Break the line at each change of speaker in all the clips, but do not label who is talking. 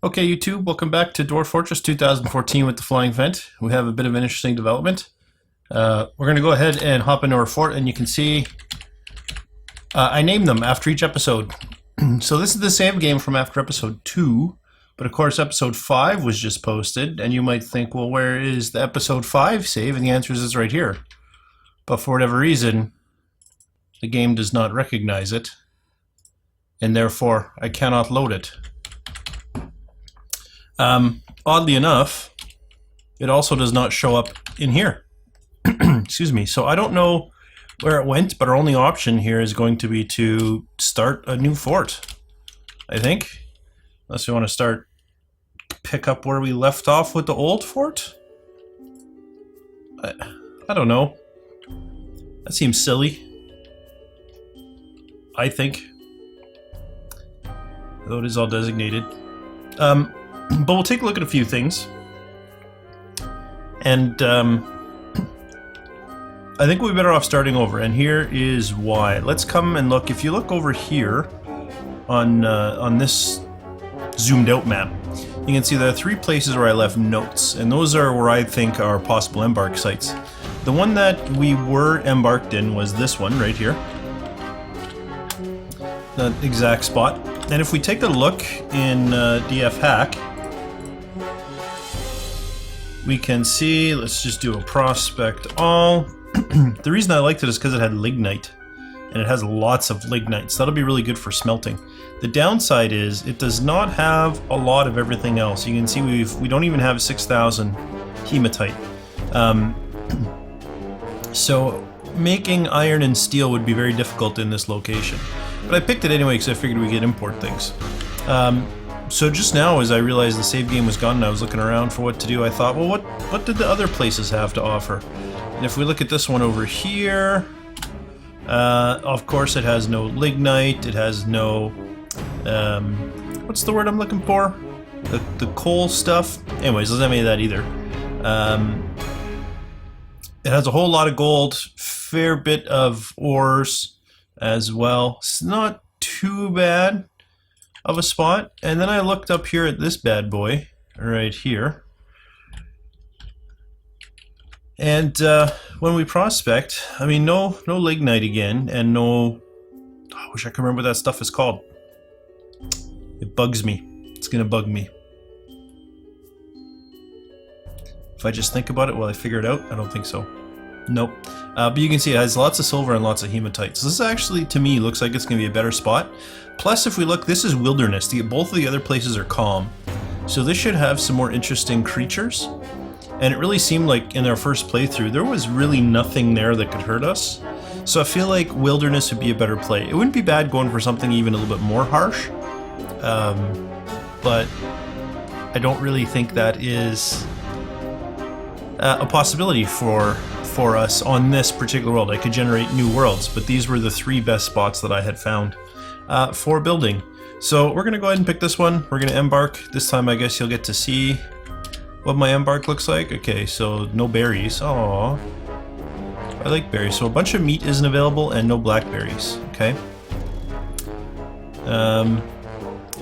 Okay, YouTube, welcome back to Dwarf Fortress 2014 with the Flying Phent. We have a bit of an interesting development. We're going to go ahead and hop into our fort, and you can see I named them after each episode. So this is the same game from after episode 2, but of course episode 5 was just posted, and you might think, well, where is the episode 5 save? And the answer is it's right here. But for whatever reason, the game does not recognize it, and therefore I cannot load it. Oddly enough, it also does not show up in here. Excuse me. So I don't know where it went, but our only option here is going to be to start a new fort, I think. Unless we want to pick up where we left off with the old fort. I don't know. That seems silly, I think. Though it is all designated. But we'll take a look at a few things. And I think we're better off starting over, and here is why. Let's come and look. If you look over here on this zoomed out map, you can see there are 3 places where I left notes, and those are where I think are possible embark sites. The one that we were embarked in was this one right here. That exact spot. And if we take a look in DF Hack, we can see, let's just do a prospect all. The reason I liked it is because it had lignite, and it has lots of lignite, so that'll be really good for smelting. The downside is it does not have a lot of everything else. You can see we don't even have 6,000 hematite. So making iron and steel would be very difficult in this location. But I picked it anyway because I figured we could import things. So just now, as I realized the save game was gone and I was looking around for what to do, I thought, well, what did the other places have to offer? And if we look at this one over here, of course it has no lignite, it has no, what's the word I'm looking for? The coal stuff? Anyways, doesn't have any of that either. It has a whole lot of gold, fair bit of ores as well. It's not too bad of a spot. And then I looked up here at this bad boy right here, and when we prospect, I mean, no lignite again, and no, I wish I could remember what that stuff is called. It bugs me. It's gonna bug me if I just think about it while I figure it out. I don't think so. Nope. But you can see it has lots of silver and lots of hematite. So this actually, to me, looks like it's going to be a better spot. Plus, if we look, this is wilderness. Both of the other places are calm. So this should have some more interesting creatures. And it really seemed like in our first playthrough, there was really nothing there that could hurt us. So I feel like wilderness would be a better play. It wouldn't be bad going for something even a little bit more harsh. But I don't really think that is a possibility for us on this particular world. I could generate new worlds, but these were the 3 best spots that I had found for building. So we're going to go ahead and pick this one. We're going to embark. This time I guess you'll get to see what my embark looks like. Okay, so no berries. Aww. I like berries. So a bunch of meat isn't available and no blackberries. Okay.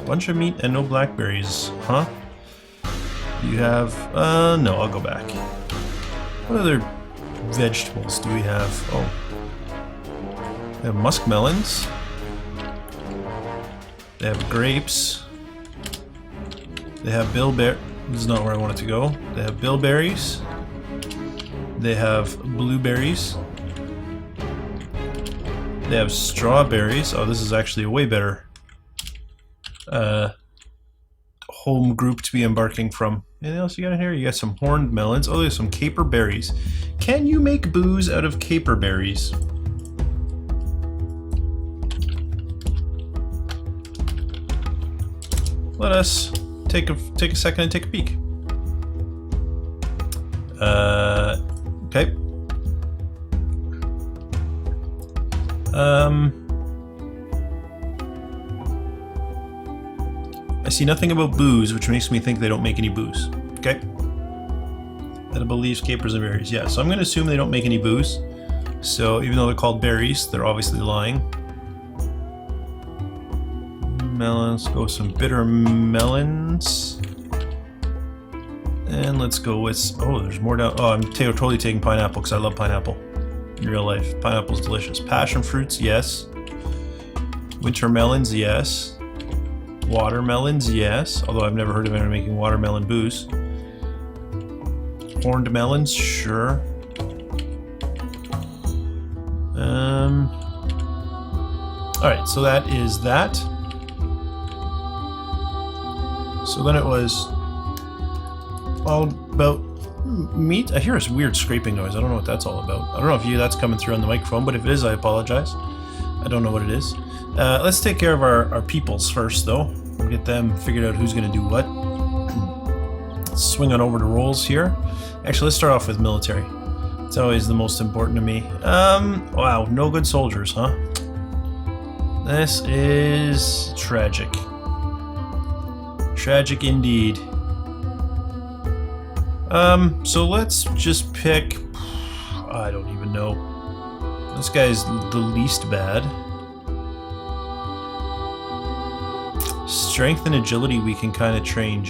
Bunch of meat and no blackberries. Huh? You have... no, I'll go back. What other vegetables do we have? Oh. They have muskmelons. They have grapes. They have bilberries. This is not where I want it to go. They have bilberries. They have blueberries. They have strawberries. Oh, this is actually a way better home group to be embarking from. Anything else you got in here? You got some horned melons. Oh, there's some caper berries. Can you make booze out of caper berries? Let us take a second and take a peek. Okay. I see nothing about booze, which makes me think they don't make any booze. Okay. Edible leaves, capers, and berries. Yeah, so I'm going to assume they don't make any booze. So even though they're called berries, they're obviously lying. melons. Go with some bitter melons. And let's go with... Oh, there's more down... Oh, I'm totally taking pineapple because I love pineapple in real life. Pineapple's delicious. Passion fruits, yes. Winter melons, yes. Watermelons, yes. Although I've never heard of anyone making watermelon booze. Horned melons, sure. Alright, so that is that. So then it was all about meat. I hear this weird scraping noise. I don't know what that's all about. I don't know if that's coming through on the microphone, but if it is, I apologize. I don't know what it is. Let's take care of our peoples first, though. We'll get them figured out who's going to do what. Let's swing on over to roles here. Actually, let's start off with military. It's always the most important to me. Wow, no good soldiers, huh? This is tragic. Tragic indeed. So let's just pick... I don't even know. This guy's the least bad. Strength and agility we can kind of train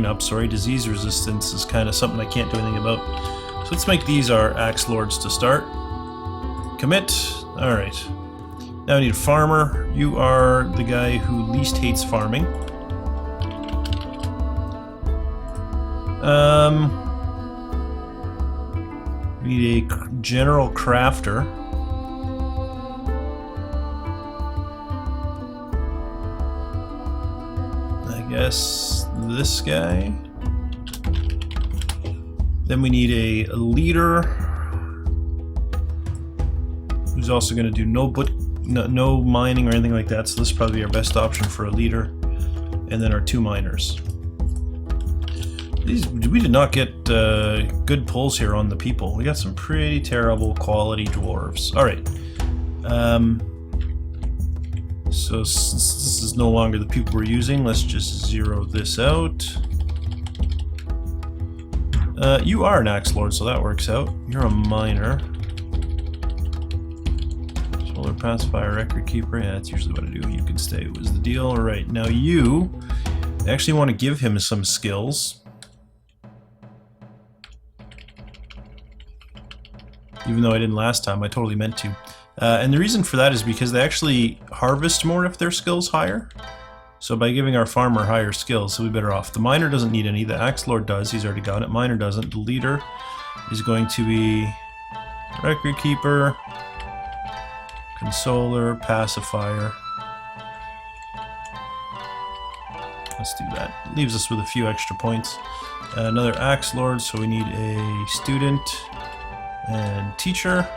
up. Sorry, disease resistance is kind of something I can't do anything about. So let's make these our axe lords to start. Commit. All right. Now I need a farmer. You are the guy who least hates farming. We need a general crafter. I guess this guy. Then we need a leader who's also going to do no mining or anything like that. So this is probably our best option for a leader. And then our 2 miners. We did not get good pulls here on the people. We got some pretty terrible quality dwarves. Alright. So since this is no longer the people we're using, let's just zero this out. You are an axe lord, so that works out. You're a miner. Solar pacifier, record keeper. Yeah, that's usually what I do. You can stay was the deal. Alright, now you actually want to give him some skills. Even though I didn't last time, I totally meant to. And the reason for that is because they actually harvest more if their skill's higher. So by giving our farmer higher skills, he'll be better off. The miner doesn't need any. The axe lord does. He's already got it. Miner doesn't. The leader is going to be record keeper, consoler, pacifier. Let's do that. Leaves us with a few extra points. Another axe lord, so we need a student and teacher.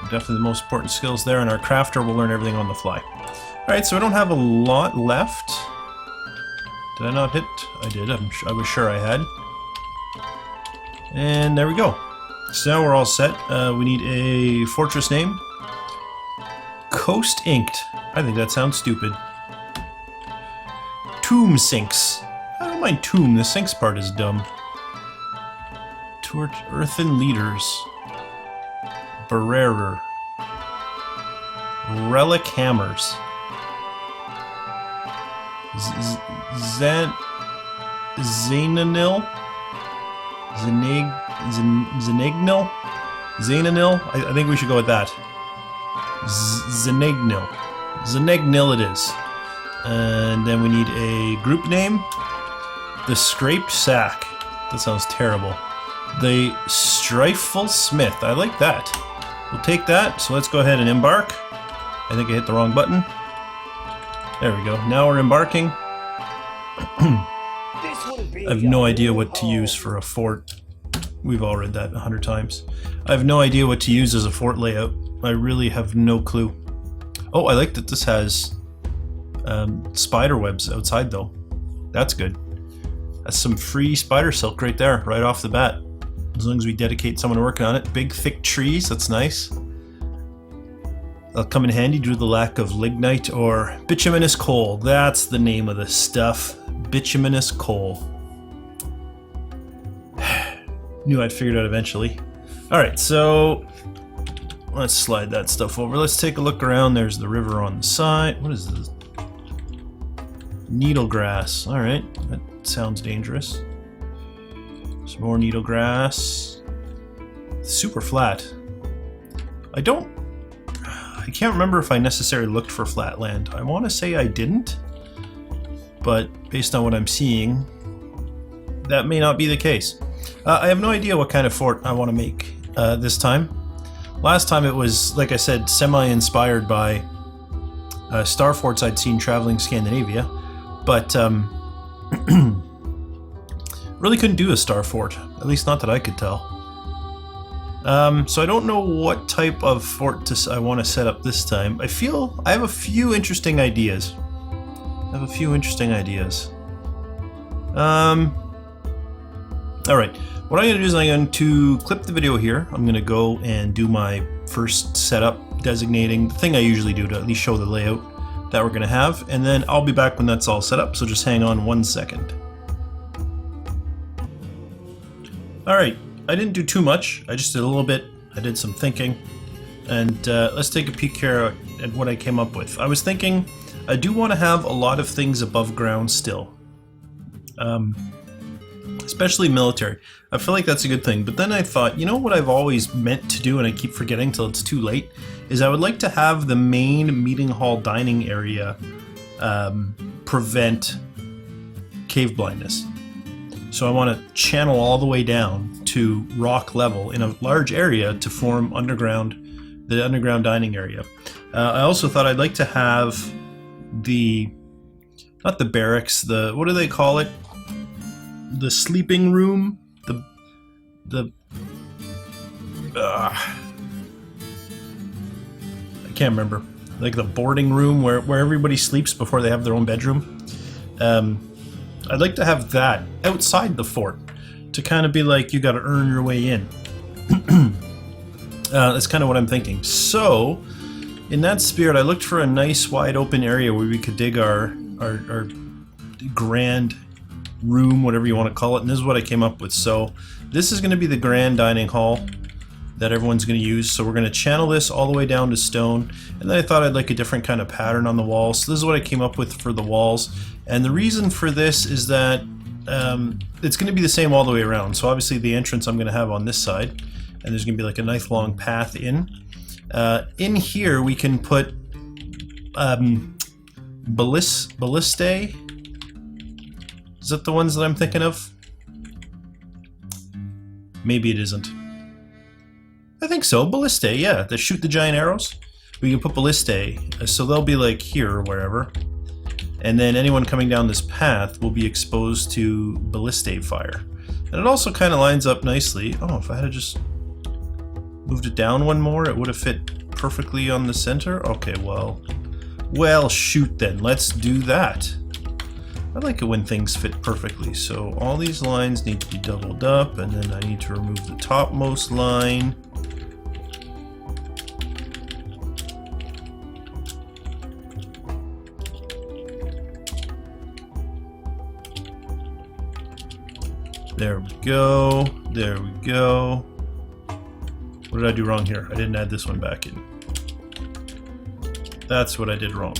Definitely the most important skills there, and our crafter will learn everything on the fly. Alright, so I don't have a lot left. Did I not hit? I did. I was sure I had. And there we go. So now we're all set. We need a fortress name. Coast Inked. I think that sounds stupid. Tomb Sinks. I don't mind tomb. The sinks part is dumb. Torch Earthen Leaders. Bearer. Relichammers. Zananil? Zanignil? Zananil? I think we should go with that. Zanignil. Zanignil it is. And then we need a group name. The Scraped Sack. That sounds terrible. The Strifeful Smith. I like that. We'll take that. So let's go ahead and embark. I think I hit the wrong button. There we go. Now we're embarking. I have no idea what to use for a fort. We've all read that 100 times. I have no idea what to use as a fort layout. I really have no clue. Oh, I like that this has spider webs outside though. That's good. That's some free spider silk right there, right off the bat. As long as we dedicate someone working on it. Big thick trees, that's nice. They'll come in handy due to the lack of lignite or bituminous coal. That's the name of the stuff. Bituminous coal. Knew I'd figure it out eventually. Alright, so let's slide that stuff over. Let's take a look around. There's the river on the side. What is this? Needle grass. Alright, that sounds dangerous. Some more needle grass. Super flat. I can't remember if I necessarily looked for flat land. I want to say I didn't, but based on what I'm seeing, that may not be the case. I have no idea what kind of fort I want to make this time. Last time it was, like I said, semi-inspired by star forts I'd seen traveling Scandinavia, but really couldn't do a star fort, at least not that I could tell. So I don't know what type of fort I want to set up this time. I have a few interesting ideas. Alright, what I'm going to do is I'm going to clip the video here. I'm going to go and do my first setup, designating the thing I usually do to at least show the layout that we're going to have, and then I'll be back when that's all set up, so just hang on 1 second. Alright, I didn't do too much, I just did a little bit, I did some thinking, and let's take a peek here at what I came up with. I was thinking, I do want to have a lot of things above ground still. Especially military. I feel like that's a good thing, but then I thought, you know what I've always meant to do and I keep forgetting till it's too late, is I would like to have the main meeting hall dining area prevent cave blindness. So I want to channel all the way down to rock level in a large area to form the underground dining area. I also thought I'd like to have not the barracks, what do they call it? The sleeping room, I can't remember, like the boarding room where everybody sleeps before they have their own bedroom. I'd like to have that outside the fort to kind of be like, you got to earn your way in. That's kind of what I'm thinking. So in that spirit, I looked for a nice wide open area where we could dig our grand room, whatever you want to call it, and this is what I came up with. So this is going to be the grand dining hall that everyone's going to use. So we're going to channel this all the way down to stone, and then I thought I'd like a different kind of pattern on the walls. So this is what I came up with for the walls, and the reason for this is that it's going to be the same all the way around. So obviously the entrance I'm going to have on this side, and there's going to be like a nice long path in. In here we can put ballistae. Is that the ones that I'm thinking of? Maybe it isn't. I think so. Ballistae, yeah. That shoot the giant arrows. We can put ballistae, so they'll be like here or wherever. And then anyone coming down this path will be exposed to ballistae fire. And it also kind of lines up nicely. Oh, if I had just moved it down one more, it would have fit perfectly on the center. Okay, well, shoot then. Let's do that. I like it when things fit perfectly. So all these lines need to be doubled up, and then I need to remove the topmost line. There we go. There we go. What did I do wrong here? I didn't add this one back in. That's what I did wrong.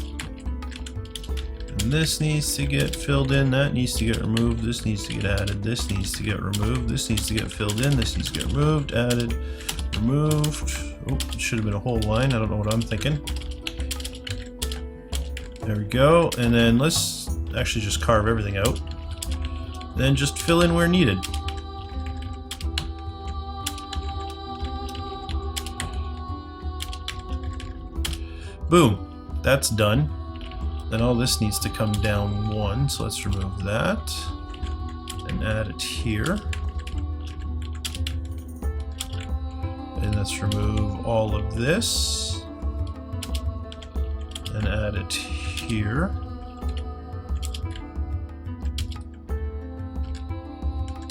And this needs to get filled in, that needs to get removed, this needs to get added, this needs to get removed, this needs to get filled in, this needs to get removed, added, removed. Oh, it should have been a whole line, I don't know what I'm thinking. There we go, and then let's actually just carve everything out. Then just fill in where needed. Boom, that's done. Then all this needs to come down one, so let's remove that and add it here. And let's remove all of this and add it here.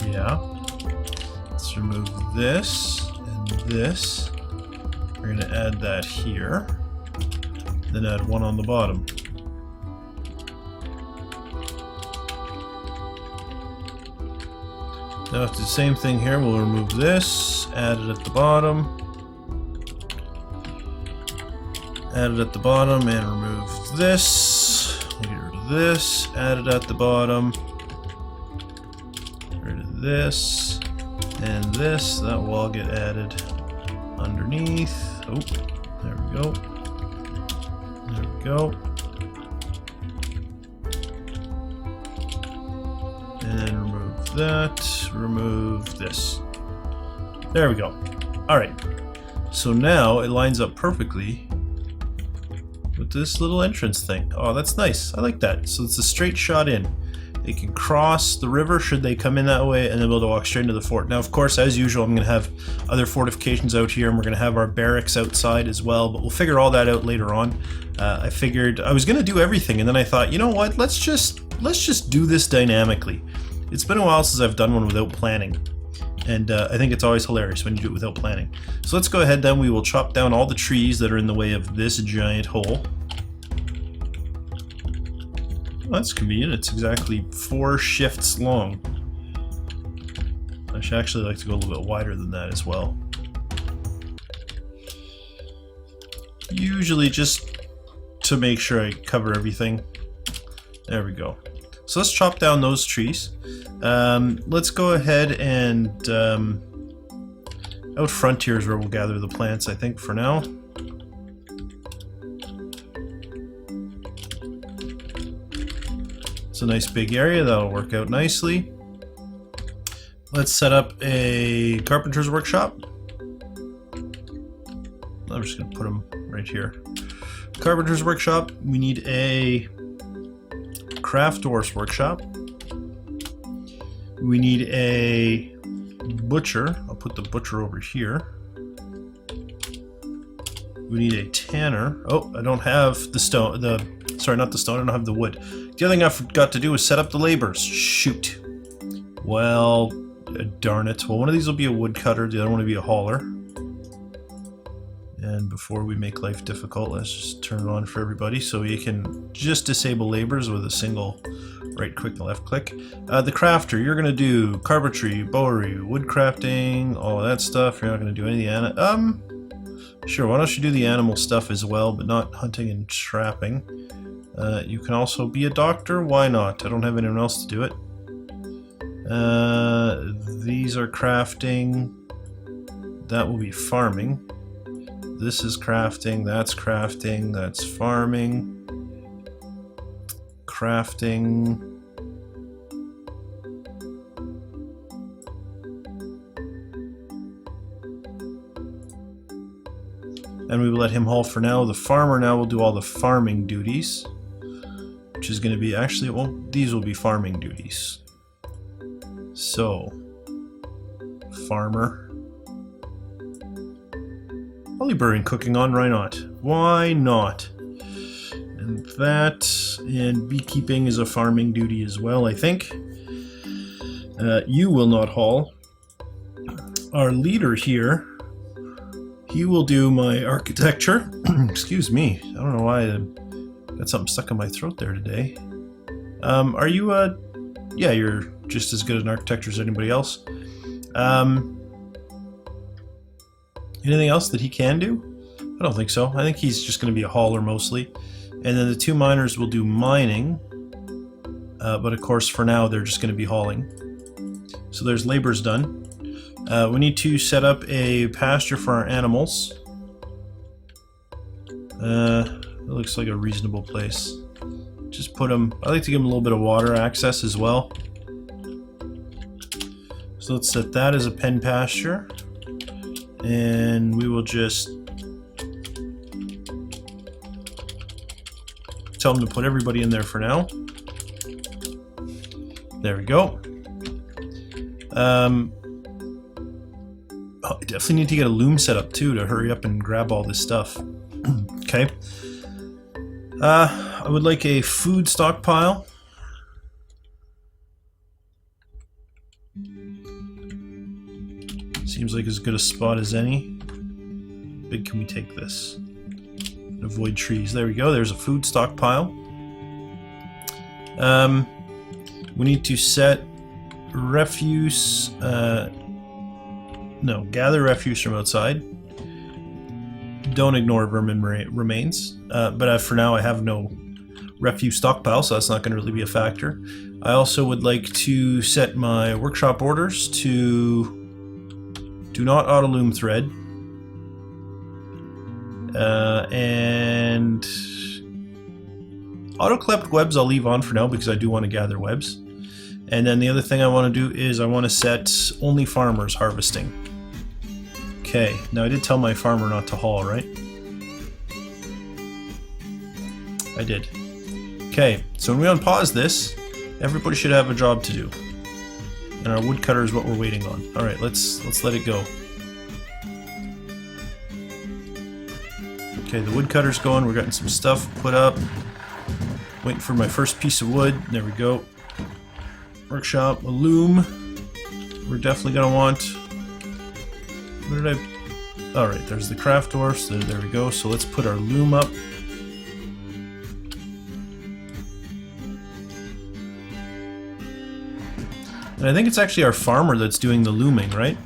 Yeah. Let's remove this and this. We're going to add that here. Then add one on the bottom. Now it's the same thing here. We'll remove this, add it at the bottom, add it at the bottom, and remove this. Get rid of this, add it at the bottom. Get rid of this and this. That will all get added underneath. Oh, there we go. There we go. And then remove that. Remove this. There we go. All right. So now it lines up perfectly with this little entrance thing. Oh, that's nice. I like that. So it's a straight shot in. They can cross the river should they come in that way, and then be able to walk straight into the fort. Now, of course, as usual, I'm going to have other fortifications out here, and we're going to have our barracks outside as well, but we'll figure all that out later on. I figured I was going to do everything, and then I thought, you know what? Let's just do this dynamically. It's been a while since I've done one without planning. And I think it's always hilarious when you do it without planning. So let's go ahead then. We will chop down all the trees that are in the way of this giant hole. Well, that's convenient. It's exactly 4 shifts long. I should actually like to go a little bit wider than that as well. Usually just to make sure I cover everything. There we go. So let's chop down those trees. Let's go ahead and out front here is where we'll gather the plants, I think, for now. It's a nice big area, that'll work out nicely. Let's set up a carpenter's workshop. I'm just going to put them right here. Carpenter's workshop, we need a craft dwarf's workshop. We need a butcher. I'll put the butcher over here. We need a tanner. Oh, I don't have the stone. Sorry, not the stone. I don't have the wood. The other thing I forgot to do is set up the laborers. Shoot. Well, darn it. Well, one of these will be a woodcutter. The other one will be a hauler. And before we make life difficult, let's just turn it on for everybody so you can just disable laborers with a single right click and left click. The crafter, you're going to do carpentry, bowery, wood crafting, all of that stuff. You're not going to do any of the sure, why don't you do the animal stuff as well, but not hunting and trapping. You can also be a doctor. Why not? I don't have anyone else to do it. These are crafting. That will be farming. This is crafting, that's farming, crafting. And we will let him haul for now. The farmer now will do all the farming duties, which is going to be actually, well, these will be farming duties. So, farmer. Probably brewing, cooking on, why not? Why not? And that, and beekeeping is a farming duty as well, I think. You will not haul. Our leader here, he will do my architecture. Excuse me, I don't know why I got something stuck in my throat there today. Are you, yeah, you're just as good an architecture as anybody else. Anything else that he can do? I don't think so. I think he's just going to be a hauler mostly. And then the 2 miners will do mining. But of course, for now, they're just going to be hauling. So there's labor's done. We need to set up a pasture for our animals. It looks like a reasonable place. Just put them... I like to give them a little bit of water access as well. So let's set that as a pen pasture. And we will just tell them to put everybody in there for now. There we go. Oh, I definitely need to get a loom set up too to hurry up and grab all this stuff. Okay. I would like a food stockpile. Seems like as good a spot as any. Big can we take this? Avoid trees. There we go. There's a food stockpile. We need to set refuse. No, gather refuse from outside. Don't ignore vermin remains. But for now, I have no refuse stockpile, so that's not going to really be a factor. I also would like to set my workshop orders to do not auto loom thread, and auto collect webs I'll leave on for now because I do want to gather webs. And then the other thing I want to do is I want to set only farmers harvesting. Okay, now I did tell my farmer not to haul, right? I did. Okay, so when we unpause this, everybody should have a job to do. And our woodcutter is what we're waiting on. Alright, let's let it go. Okay, the woodcutter's going, we're getting some stuff put up. Waiting for my first piece of wood. There we go. Workshop, a loom. We're definitely gonna want... Where did I... Alright, there's the craft dwarfs. There we go. So let's put our loom up. And I think it's actually our farmer that's doing the looming, right?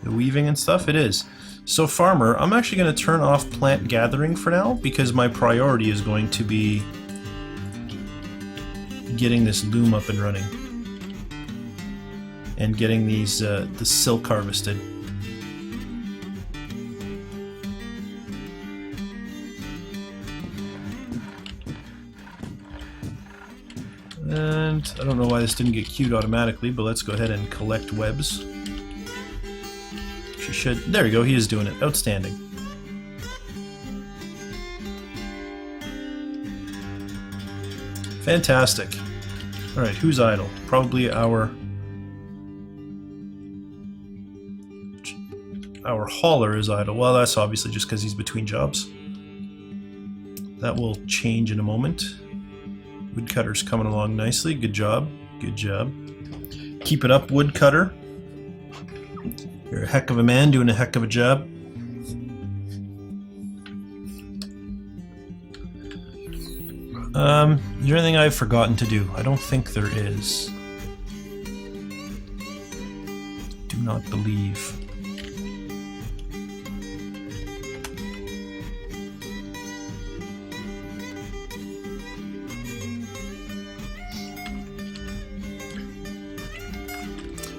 The weaving and stuff? It is. So farmer, I'm actually going to turn off plant gathering for now because my priority is going to be getting this loom up and running. And getting these the silk harvested. And I don't know why this didn't get queued automatically, but let's go ahead and collect webs. She should. There we go, he is doing it. Outstanding. Fantastic. Alright, who's idle? Probably our hauler is idle. Well, that's obviously just because he's between jobs. That will change in a moment. Woodcutter's coming along nicely. Good job. Good job. Keep it up, woodcutter. You're a heck of a man doing a heck of a job. Is there anything I've forgotten to do? I don't think there is. Do not believe.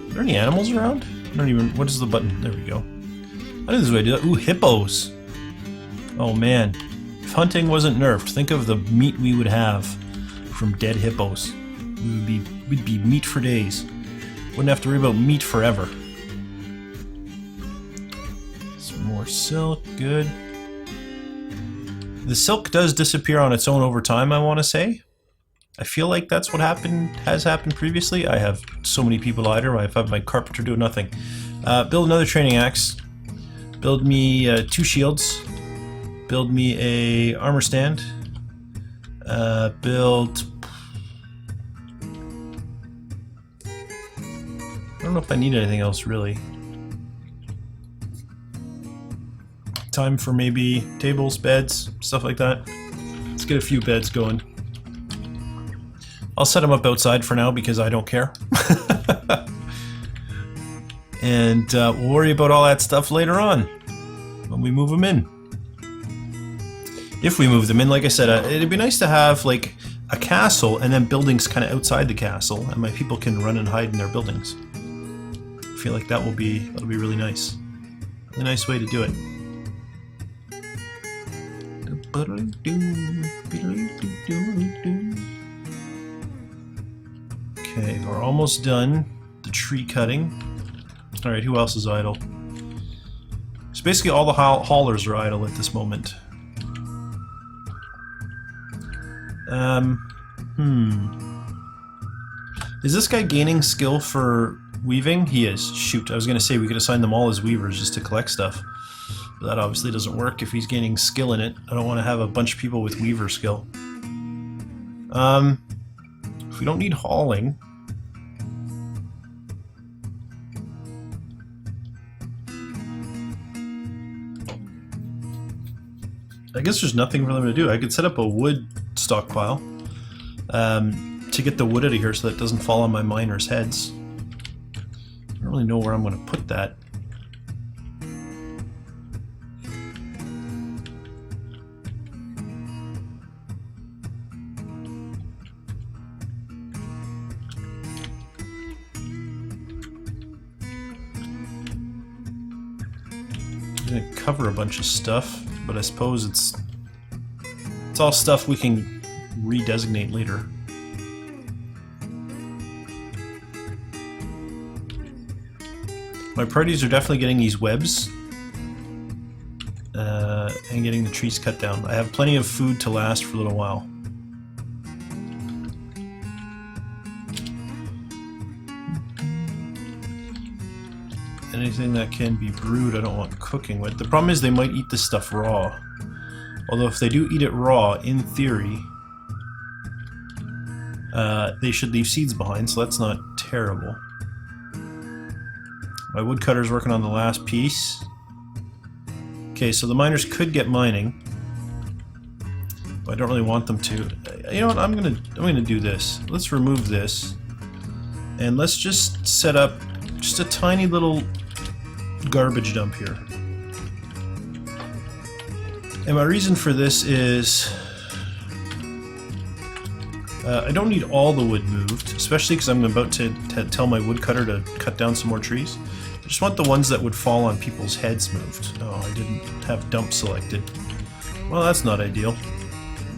Are there any animals around? I don't even... What is the button? There we go. I know this way to do that. Ooh, hippos! Oh man. If hunting wasn't nerfed, think of the meat we would have from dead hippos. We'd be meat for days. Wouldn't have to worry about meat forever. Some more silk, good. The silk does disappear on its own over time, I want to say. I feel like that's what has happened previously. I have so many people idle. I've had my carpenter do nothing. Build another training axe. Build me 2 shields. Build me a armor stand. Build... I don't know if I need anything else, really. Time for maybe tables, beds, stuff like that. Let's get a few beds going. I'll set them up outside for now because I don't care. And we'll worry about all that stuff later on when we move them in. If we move them in, like I said, it'd be nice to have like a castle and then buildings kind of outside the castle, and my people can run and hide in their buildings. I feel like that'll be really nice. A nice way to do it. Okay, we're almost done the tree cutting. Alright, who else is idle? So basically all the haulers are idle at this moment. Is this guy gaining skill for weaving? He is. Shoot, I was going to say we could assign them all as weavers just to collect stuff. But that obviously doesn't work if he's gaining skill in it. I don't want to have a bunch of people with weaver skill. If we don't need hauling... I guess there's nothing for them to do. I could set up a wood stockpile to get the wood out of here so that it doesn't fall on my miners' heads. I don't really know where I'm going to put that. going to cover a bunch of stuff, but I suppose it's all stuff we can redesignate later. My parties are definitely getting these webs and getting the trees cut down. I have plenty of food to last for a little while. Anything that can be brewed I don't want cooking with. The problem is they might eat this stuff raw. Although if they do eat it raw, in theory, they should leave seeds behind, so that's not terrible. My woodcutter's working on the last piece. Okay, so the miners could get mining, but I don't really want them to. You know what? I'm gonna do this. Let's remove this, and let's just set up just a tiny little garbage dump here. And my reason for this is I don't need all the wood moved, especially because I'm about to tell my woodcutter to cut down some more trees. I just want the ones that would fall on people's heads moved. Oh, I didn't have dump selected. Well, that's not ideal.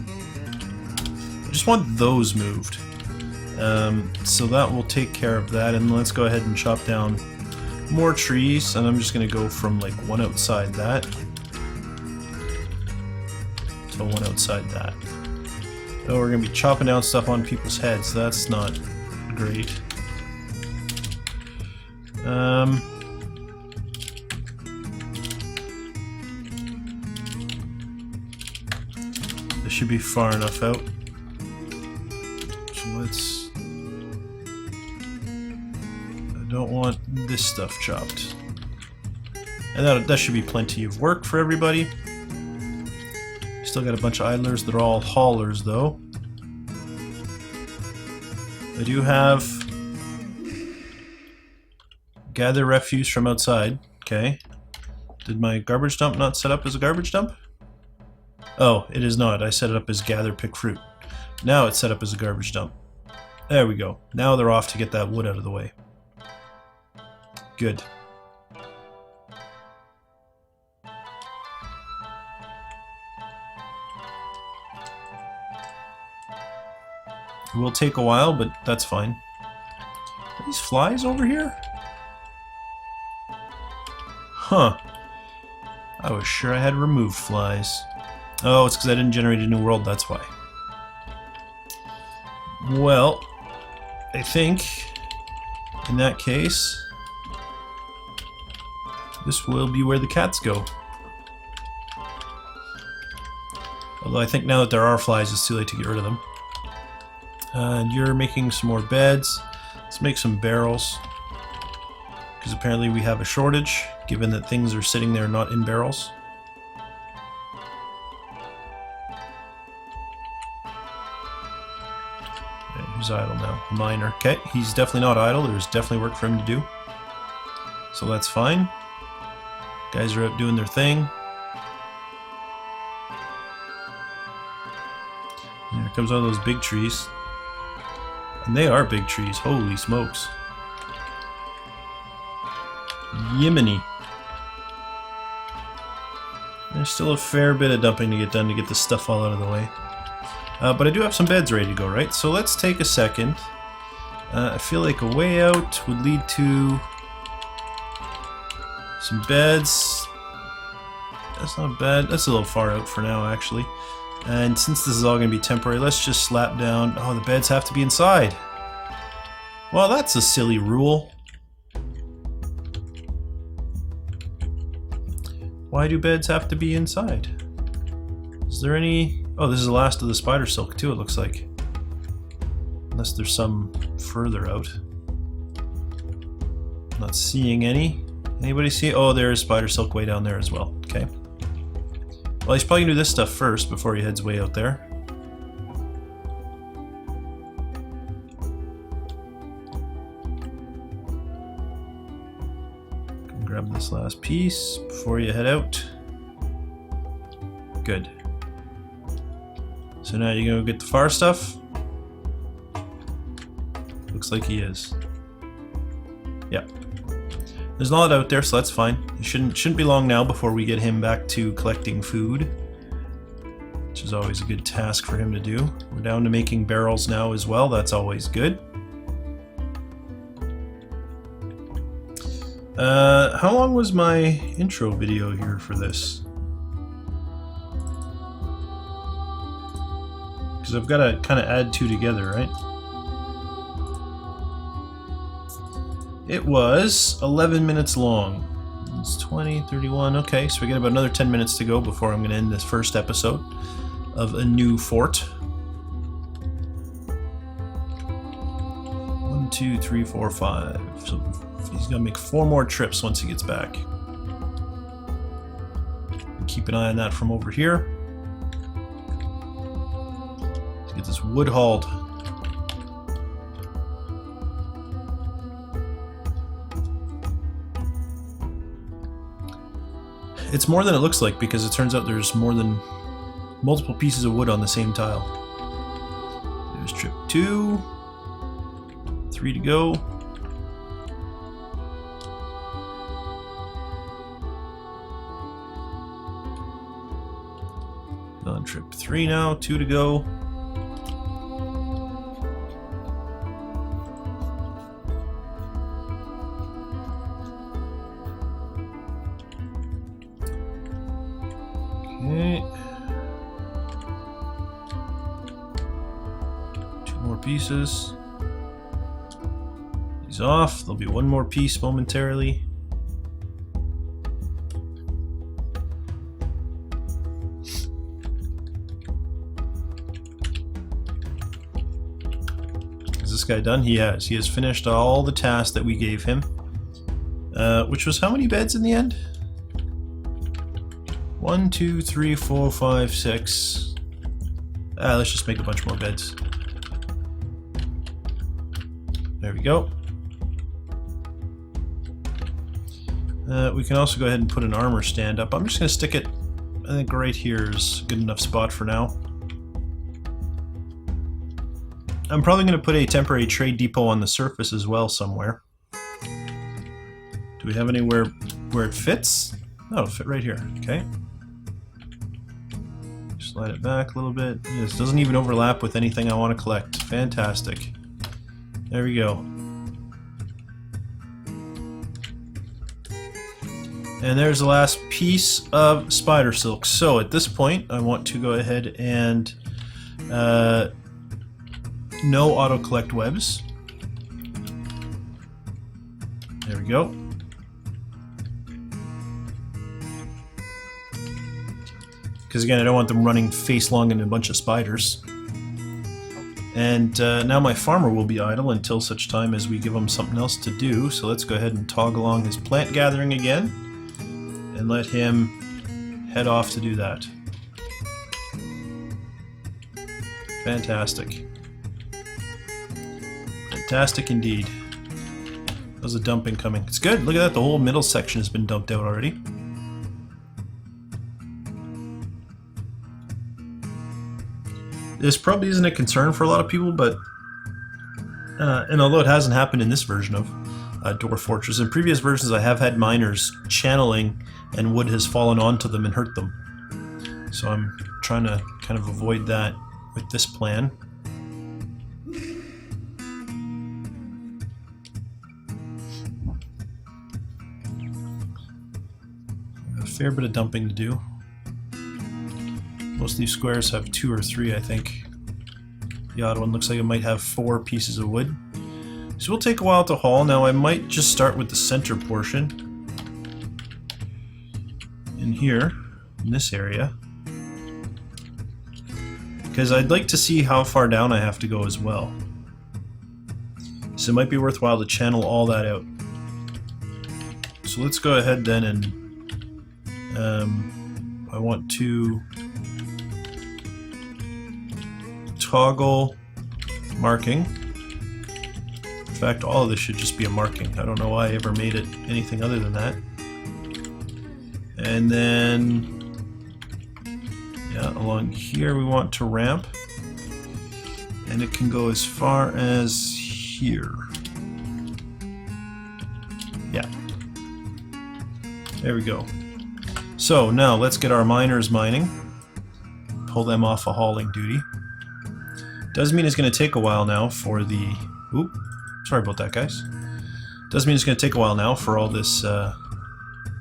I just want those moved. So that will take care of that, and let's go ahead and chop down more trees, and I'm just going to go from like one outside that to one outside that. Oh, we're going to be chopping down stuff on people's heads. That's not great. This should be far enough out. So let's... I don't want this stuff chopped. And that should be plenty of work for everybody. Still got a bunch of idlers. They're all haulers, though. I do have gather refuse from outside. Okay. Did my garbage dump not set up as a garbage dump? Oh, it is not. I set it up as gather pick fruit. Now it's set up as a garbage dump. There we go. Now they're off to get that wood out of the way. Good. It will take a while, but that's fine. Are these flies over here? Huh. I was sure I had removed flies. Oh, it's because I didn't generate a new world, that's why. Well, I think, in that case, this will be where the cats go. Although I think now that there are flies, it's too late to get rid of them. And you're making some more beds. Let's make some barrels. Because apparently we have a shortage, given that things are sitting there not in barrels. Okay, who's idle now? Miner. Okay, he's definitely not idle. There's definitely work for him to do. So that's fine. Guys are out doing their thing. And here comes one of those big trees. And they are big trees. Holy smokes. Yiminy. There's still a fair bit of dumping to get done to get this stuff all out of the way. But I do have some beds ready to go, right? So let's take a second. I feel like a way out would lead to some beds. That's not bad. That's a little far out for now, actually. And since this is all going to be temporary, let's just slap down... Oh, the beds have to be inside. Well, that's a silly rule. Why do beds have to be inside? Is there any... Oh, this is the last of the spider silk, too, it looks like. Unless there's some further out. Not seeing any. Anybody see... Oh, there's spider silk way down there as well. Okay. Well, he's probably going to do this stuff first before he heads way out there. Grab this last piece before you head out. Good. So now you're going to go get the far stuff? Looks like he is. Yep. There's a lot out there, so that's fine. It shouldn't be long now before we get him back to collecting food, which is always a good task for him to do. We're down to making barrels now as well. That's always good. How long was my intro video here for this? Because I've got to kind of add two together, right? It was 11 minutes long. It's 20, 31, okay, so we got about another 10 minutes to go before I'm going to end this first episode of a new fort. 1, 2, 3, 4, 5. So he's going to make 4 more trips once he gets back. Keep an eye on that from over here. Let's get this wood hauled. It's more than it looks like because it turns out there's more than multiple pieces of wood on the same tile. There's trip 2. 3 to go. On trip 3 now, 2 to go. Okay. 2 more pieces. He's off. There'll be 1 more piece momentarily. Is this guy done? He has. He has finished all the tasks that we gave him. Which was how many beds in the end? 1, 2, 3, 4, 5, 6. Let's just make a bunch more beds. There we go. We can also go ahead and put an armor stand up. I'm just going to stick it, I think right here is a good enough spot for now. I'm probably going to put a temporary trade depot on the surface as well somewhere. Do we have anywhere where it fits? No, it'll fit right here. Okay. Slide it back a little bit. This doesn't even overlap with anything I want to collect. Fantastic. There we go. And there's the last piece of spider silk. So at this point, I want to go ahead and no auto collect webs. There we go. Because again, I don't want them running face long into a bunch of spiders. And now my farmer will be idle until such time as we give him something else to do. So let's go ahead and toggle along his plant gathering again and let him head off to do that. Fantastic. Fantastic indeed. There's a dumping coming. It's good. Look at that. The whole middle section has been dumped out already. This probably isn't a concern for a lot of people, but and although it hasn't happened in this version of Dwarf Fortress, in previous versions I have had miners channeling and wood has fallen onto them and hurt them. So I'm trying to kind of avoid that with this plan. A fair bit of dumping to do. Most of these squares have 2 or 3, I think. The odd one looks like it might have 4 pieces of wood. So we'll take a while to haul. Now I might just start with the center portion. In here, in this area. Because I'd like to see how far down I have to go as well. So it might be worthwhile to channel all that out. So let's go ahead then and I want to toggle marking. In fact, all of this should just be a marking. I don't know why I ever made it anything other than that. And then, yeah, along here we want to ramp. And it can go as far as here. Yeah. There we go. So now let's get our miners mining. Pull them off a hauling duty. Does mean it's going to take a while now for the... Oop, sorry about that, guys. Does mean it's going to take a while now for all this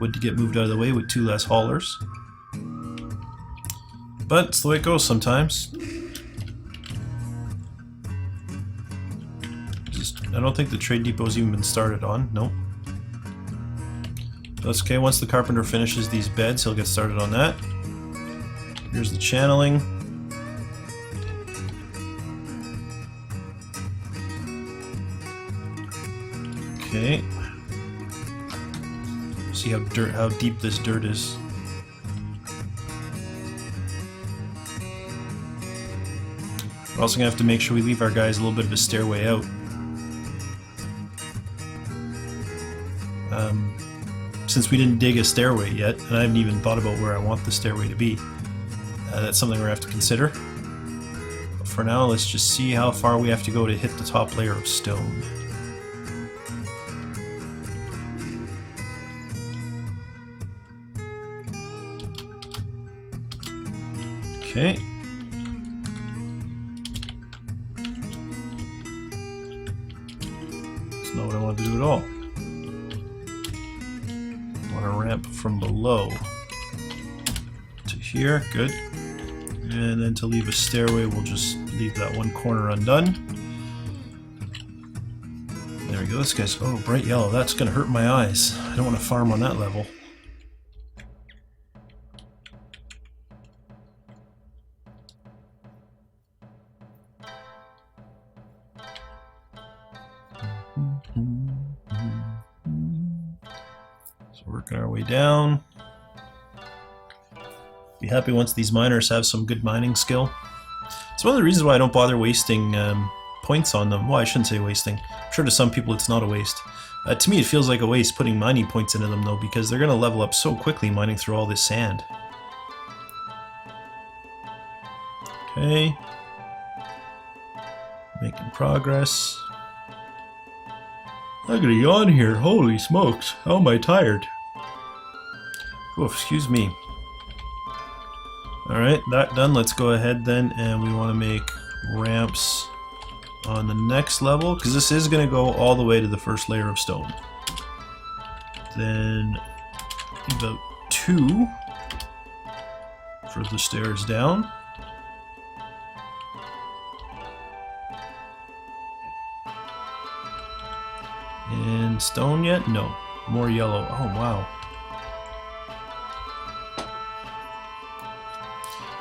wood to get moved out of the way with 2 less haulers. But it's the way it goes sometimes. I don't think the trade depot's even been started on. Nope. That's okay. Once the carpenter finishes these beds, he'll get started on that. Here's the channeling. Okay. See how deep this dirt is. We're also gonna have to make sure we leave our guys a little bit of a stairway out. Since we didn't dig a stairway yet, and I haven't even thought about where I want the stairway to be, that's something we're gonna have to consider. But for now, let's just see how far we have to go to hit the top layer of stone. Okay. That's not what I want to do at all. I want a ramp from below to here. Good. And then to leave a stairway, we'll just leave that one corner undone. There we go. This guy's, oh, bright yellow. That's going to hurt my eyes. I don't want to farm on that level. So working our way down. Be happy once these miners have some good mining skill. It's one of the reasons why I don't bother wasting points on them. Well, I shouldn't say wasting. I'm sure to some people it's not a waste. To me it feels like a waste putting mining points into them though, because they're going to level up so quickly mining through all this sand. Okay. Making progress. I gotta yawn here. Holy smokes. How am I tired? Oh, excuse me. Alright, that done. Let's go ahead then, and we want to make ramps on the next level, because this is going to go all the way to the first layer of stone. Then about 2 for the stairs down. And stone yet? No. More yellow. Oh, wow.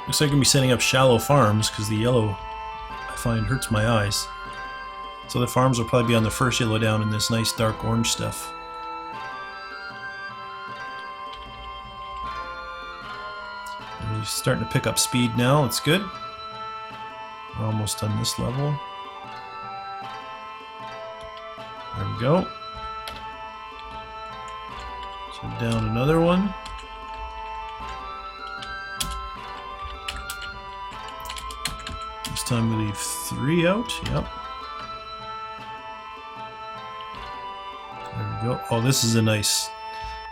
Looks like I'm going to be setting up shallow farms, because the yellow, I find, hurts my eyes. So the farms will probably be on the first yellow down in this nice dark orange stuff. We're starting to pick up speed now. That's good. We're almost on this level. There we go. So down another one. This time we leave 3 out. Yep. There we go. Oh, this is a nice...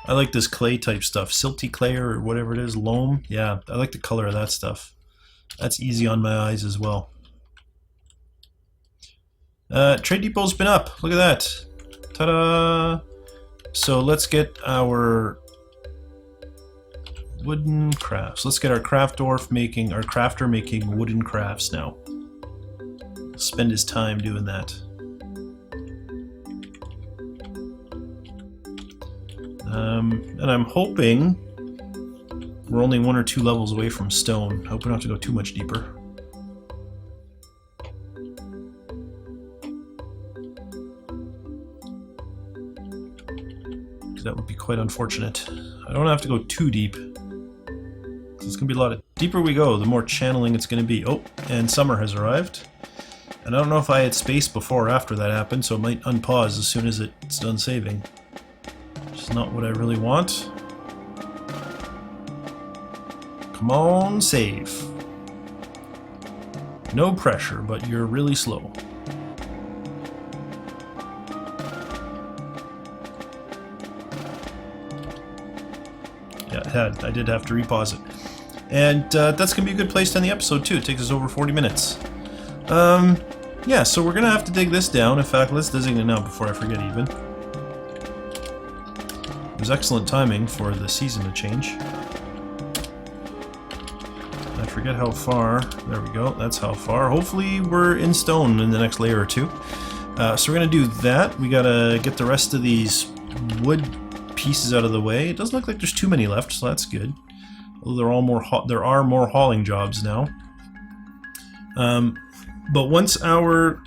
I like this clay type stuff. Silty clay or whatever it is. Loam. Yeah, I like the color of that stuff. That's easy on my eyes as well. Trade depot's been up. Look at that. Ta-da! So let's get our wooden crafts. Let's get our crafter making wooden crafts now. Spend his time doing that. And I'm hoping we're only 1 or 2 levels away from stone. I hope we don't have to go too much deeper. That would be quite unfortunate. I don't have to go too deep. It's going to be a lot of... Deeper we go, the more channeling it's going to be. Oh, and summer has arrived. And I don't know if I had space before or after that happened, so it might unpause as soon as it's done saving. Which is not what I really want. Come on, save. No pressure, but you're really slow. Yeah, it had. I did have to repause it. And that's going to be a good place to end the episode, too. It takes us over 40 minutes. Yeah, so we're going to have to dig this down. In fact, let's designate it now before I forget even. It was excellent timing for the season to change. I forget how far. There we go. That's how far. Hopefully we're in stone in the next layer or two. So we're going to do that. We got to get the rest of these wood pieces out of the way. It doesn't look like there's too many left, so that's good. Although there are more hauling jobs now. But once our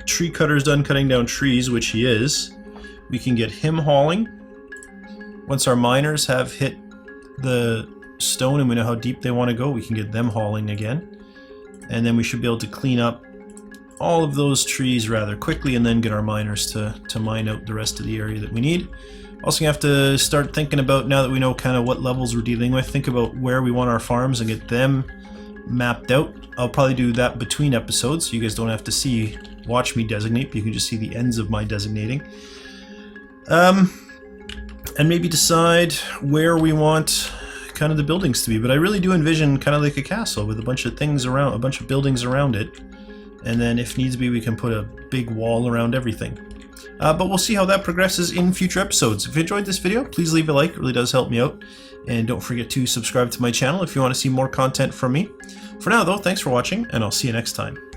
tree cutter's done cutting down trees, which he is, we can get him hauling. Once our miners have hit the stone and we know how deep they want to go, we can get them hauling again. And then we should be able to clean up all of those trees rather quickly and then get our miners to mine out the rest of the area that we need. Also, you have to start thinking about, now that we know kind of what levels we're dealing with, think about where we want our farms and get them mapped out. I'll probably do that between episodes, so you guys don't have to watch me designate, but you can just see the ends of my designating. And maybe decide where we want kind of the buildings to be. But I really do envision kind of like a castle with a bunch of things around, a bunch of buildings around it. And then if needs be, we can put a big wall around everything. But we'll see how that progresses in future episodes. If you enjoyed this video, please leave a like. It really does help me out. And don't forget to subscribe to my channel if you want to see more content from me. For now, though, thanks for watching, and I'll see you next time.